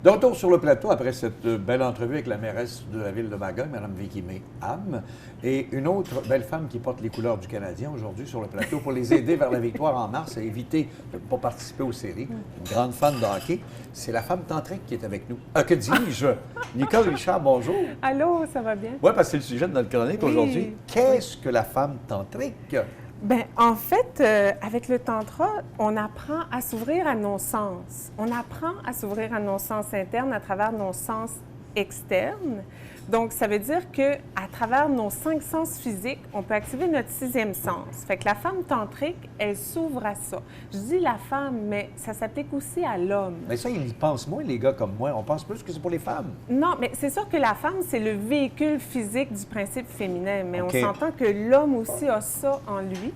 De retour sur le plateau après cette belle entrevue avec la mairesse de la ville de Magog, Mme Vicky May-Ham, et une autre belle femme qui porte les couleurs du Canadien aujourd'hui sur le plateau pour les aider vers la victoire en mars et éviter de ne pas participer aux séries. Une grande fan de hockey. C'est la femme tantrique qui est avec nous. Que dis-je? Nicole Richard, bonjour. Allô, ça va bien? Oui, parce que c'est le sujet de notre chronique aujourd'hui. Qu'est-ce que la femme tantrique? Bien, en fait, avec le tantra, on apprend à s'ouvrir à nos sens. On apprend à s'ouvrir à nos sens internes à travers nos sens externes. Donc, ça veut dire que à travers nos 5 sens physiques, on peut activer notre 6e sens. Fait que la femme tantrique, elle s'ouvre à ça. Je dis la femme, mais ça s'applique aussi à l'homme. Mais ça, ils y pensent moins, les gars comme moi. On pense plus que c'est pour les femmes. Non, mais c'est sûr que la femme, c'est le véhicule physique du principe féminin. Mais OK. on s'entend que l'homme aussi a ça en lui.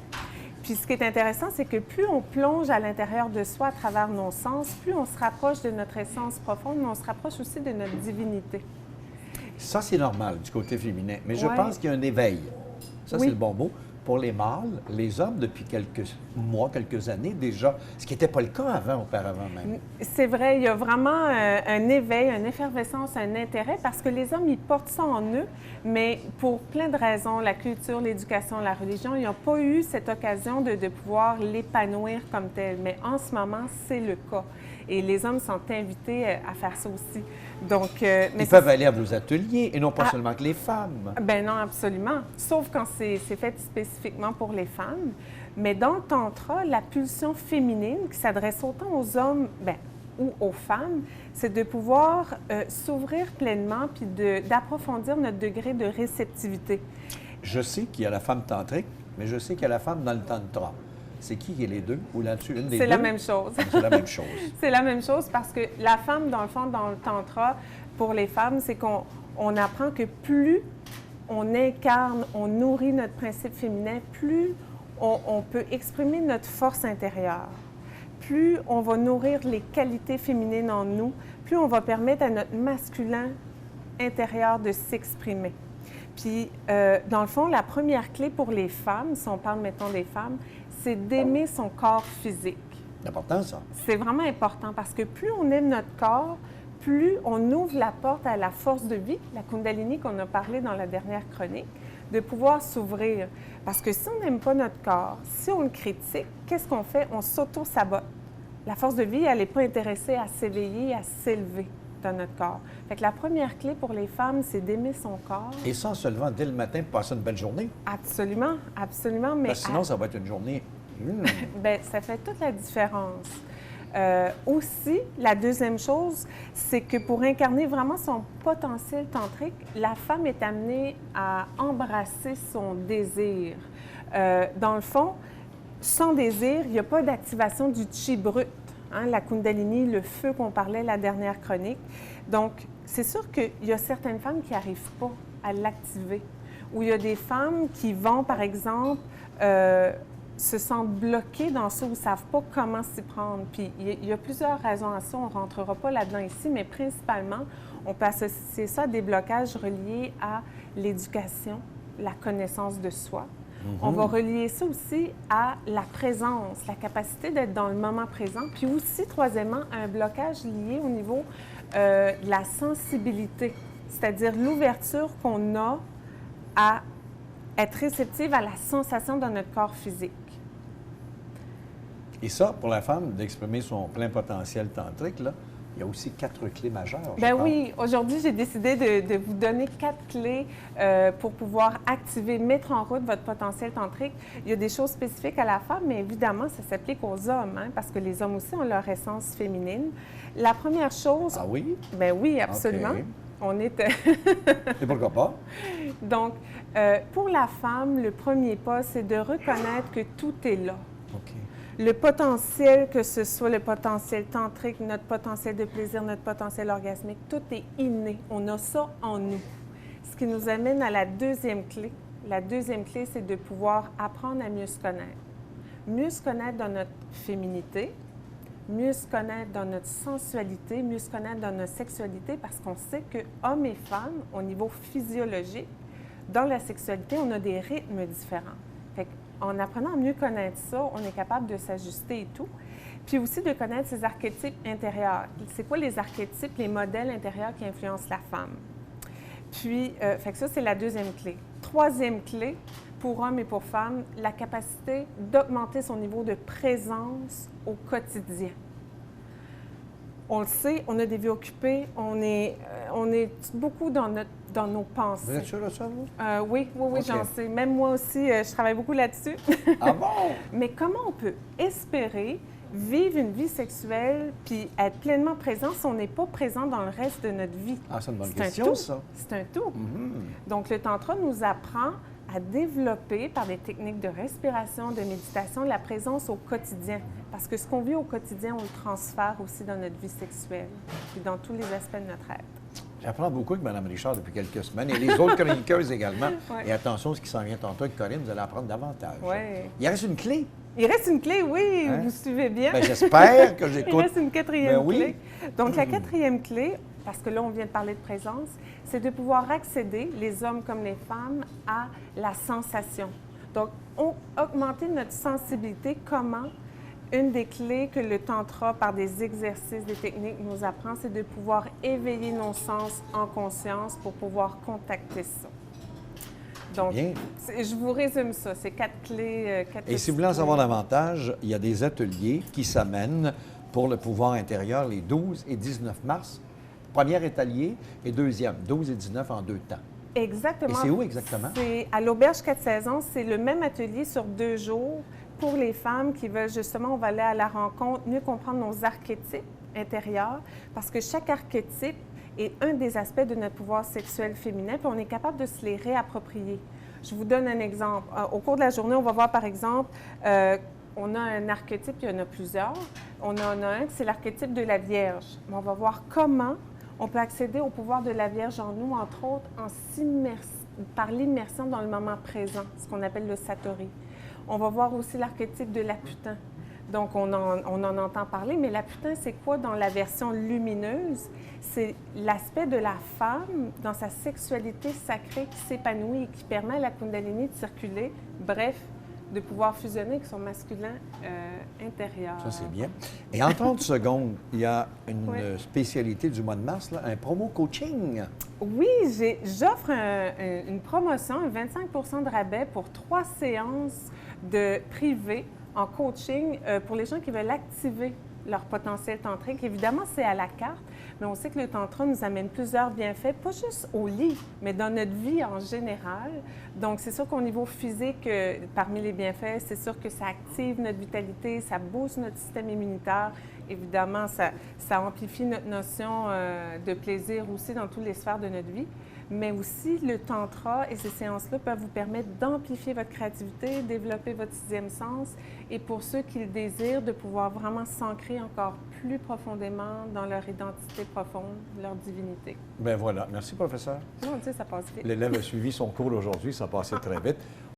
Puis ce qui est intéressant, c'est que plus on plonge à l'intérieur de soi à travers nos sens, plus on se rapproche de notre essence profonde, mais on se rapproche aussi de notre divinité. Ça, c'est normal du côté féminin. Mais je Ouais. pense qu'il y a un éveil. Ça, Oui. c'est le bon mot. Pour les mâles, les hommes, depuis quelques mois, quelques années déjà, ce qui n'était pas le cas avant, auparavant même. C'est vrai, il y a vraiment un éveil, une effervescence, un intérêt, parce que les hommes, ils portent ça en eux, mais pour plein de raisons, la culture, l'éducation, la religion, ils n'ont pas eu cette occasion de pouvoir l'épanouir comme tel. Mais en ce moment, c'est le cas. Et les hommes sont invités à faire ça aussi. Donc, mais Ils peuvent aller à vos ateliers, et non pas seulement que les femmes. Ben non, absolument. Sauf quand c'est fait spécifiquement pour les femmes. Mais dans le tantra, la pulsion féminine qui s'adresse autant aux hommes ou aux femmes, c'est de pouvoir s'ouvrir pleinement puis d'approfondir notre degré de réceptivité. Je sais qu'il y a la femme tantrique, mais je sais qu'il y a la femme dans le tantra. C'est qui est les deux? Ou là-dessus, une des deux? C'est la même chose. C'est la même chose. C'est la même chose parce que la femme, dans le fond, dans le tantra, pour les femmes, c'est qu'on apprend que plus on incarne, on nourrit notre principe féminin, plus on peut exprimer notre force intérieure. Plus on va nourrir les qualités féminines en nous, plus on va permettre à notre masculin intérieur de s'exprimer. Puis, dans le fond, la première clé pour les femmes, si on parle, mettons, des femmes, c'est d'aimer son corps physique. C'est important, ça. C'est vraiment important parce que plus on aime notre corps, plus on ouvre la porte à la force de vie, la Kundalini qu'on a parlé dans la dernière chronique, de pouvoir s'ouvrir. Parce que si on n'aime pas notre corps, si on le critique, qu'est-ce qu'on fait? On s'auto-sabote. La force de vie, elle n'est pas intéressée à s'éveiller, à s'élever dans notre corps. Fait que la première clé pour les femmes, c'est d'aimer son corps. Et ça, seulement dès le matin, pour passer une belle journée. Absolument, absolument. Mais Parce que sinon, ça va être une journée... Bien, ça fait toute la différence. Aussi, la deuxième chose, c'est que pour incarner vraiment son potentiel tantrique, la femme est amenée à embrasser son désir. Dans le fond, sans désir, il n'y a pas d'activation du chi brut, hein, la Kundalini, le feu qu'on parlait la dernière chronique. Donc, c'est sûr qu'il y a certaines femmes qui n'arrivent pas à l'activer. Ou il y a des femmes qui vont, par exemple, se sentent bloquées dans ça ou ne savent pas comment s'y prendre. Puis il y a plusieurs raisons à ça, on ne rentrera pas là-dedans ici, mais principalement, on peut associer ça à des blocages reliés à l'éducation, la connaissance de soi. On va relier ça aussi à la présence, la capacité d'être dans le moment présent, puis aussi, troisièmement, un blocage lié au niveau de la sensibilité, c'est-à-dire l'ouverture qu'on a à être réceptive à la sensation dans notre corps physique. Et ça, pour la femme, d'exprimer son plein potentiel tantrique, là, il y a aussi 4 clés majeures. Bien oui, aujourd'hui, j'ai décidé de vous donner 4 clés pour pouvoir activer, mettre en route votre potentiel tantrique. Il y a des choses spécifiques à la femme, mais évidemment, ça s'applique aux hommes, hein, parce que les hommes aussi ont leur essence féminine. La première chose... Ah oui? Bien oui, absolument. OK. On est... Et pourquoi pas? Donc, pour la femme, le premier pas, c'est de reconnaître que tout est là. OK. Le potentiel, que ce soit le potentiel tantrique, notre potentiel de plaisir, notre potentiel orgasmique, tout est inné. On a ça en nous. Ce qui nous amène à la deuxième clé. La deuxième clé, c'est de pouvoir apprendre à mieux se connaître. Mieux se connaître dans notre féminité, mieux se connaître dans notre sensualité, mieux se connaître dans notre sexualité, parce qu'on sait que hommes et femmes, au niveau physiologique, dans la sexualité, on a des rythmes différents. Fait en apprenant à mieux connaître ça, on est capable de s'ajuster et tout. Puis aussi de connaître ses archétypes intérieurs. C'est quoi les archétypes, les modèles intérieurs qui influencent la femme? Puis, fait que ça, c'est la deuxième clé. Troisième clé, pour hommes et pour femmes, la capacité d'augmenter son niveau de présence au quotidien. On le sait, on a des vies occupées, on est beaucoup dans nos pensées. Vous êtes sûr de ça, vous? Oui, Okay. j'en sais. Même moi aussi, je travaille beaucoup là-dessus. Ah bon? Mais comment on peut espérer vivre une vie sexuelle puis être pleinement présent si on n'est pas présent dans le reste de notre vie? Ah, c'est une bonne C'est un question, tout. ça. C'est un tout. Mhm. Donc, le tantra nous apprend à développer par des techniques de respiration, de méditation, la présence au quotidien. Parce que ce qu'on vit au quotidien, on le transfère aussi dans notre vie sexuelle et dans tous les aspects de notre être. J'apprends beaucoup avec Mme Richard depuis quelques semaines et les autres chroniqueuses également. Ouais. Et attention, ce qui s'en vient tantôt avec Corinne, vous allez apprendre davantage. Ouais. Il reste une clé. Il reste une clé, oui, Hein? vous suivez bien. Bien, j'espère que Il j'écoute. reste une quatrième Ben oui. clé. Donc, la quatrième clé, parce que là, on vient de parler de présence, c'est de pouvoir accéder, les hommes comme les femmes, à la sensation. Donc, augmenter notre sensibilité. Comment? Une des clés que le tantra, par des exercices, des techniques, nous apprend, c'est de pouvoir éveiller nos sens en conscience pour pouvoir contacter ça. Donc, Bien. je vous résume ça. C'est 4 clés. Et si vous voulez en savoir davantage, il y a des ateliers qui s'amènent pour le pouvoir intérieur les 12 et 19 mars. Premier atelier et deuxième, 12 et 19 en 2 temps. Exactement. Et c'est où exactement? C'est à l'Auberge 4 Saisons. C'est le même atelier sur 2 jours pour les femmes qui veulent justement, on va aller à la rencontre, mieux comprendre nos archétypes intérieurs, parce que chaque archétype est un des aspects de notre pouvoir sexuel féminin, puis on est capable de se les réapproprier. Je vous donne un exemple. Au cours de la journée, on va voir par exemple, on a un archétype, il y en a plusieurs. On en a un, c'est l'archétype de la Vierge. On va voir comment on peut accéder au pouvoir de la Vierge en nous, entre autres, par l'immersion dans le moment présent, ce qu'on appelle le satori. On va voir aussi l'archétype de la putain. Donc, on en entend parler, mais la putain, c'est quoi dans la version lumineuse? C'est l'aspect de la femme dans sa sexualité sacrée qui s'épanouit et qui permet à la Kundalini de circuler, bref, de pouvoir fusionner avec son masculin intérieur. Ça, c'est bien. Et en 30 secondes, il y a une Oui. spécialité du mois de mars, là, un promo coaching. Oui, j'offre une promotion, un 25 de rabais pour 3 séances de privé en coaching pour les gens qui veulent activer leur potentiel tantrique. Évidemment, c'est à la carte, mais on sait que le tantra nous amène plusieurs bienfaits, pas juste au lit, mais dans notre vie en général. Donc, c'est sûr qu'au niveau physique, parmi les bienfaits, c'est sûr que ça active notre vitalité, ça booste notre système immunitaire. Évidemment, ça amplifie notre notion de plaisir aussi dans toutes les sphères de notre vie. Mais aussi, le tantra et ces séances-là peuvent vous permettre d'amplifier votre créativité, développer votre 6e sens et pour ceux qui le désirent, de pouvoir vraiment s'ancrer encore plus profondément dans leur identité profonde, leur divinité. Ben voilà. Merci, professeur. Non, tu sais, ça passe vite. L'élève a suivi son cours aujourd'hui, ça passait très vite.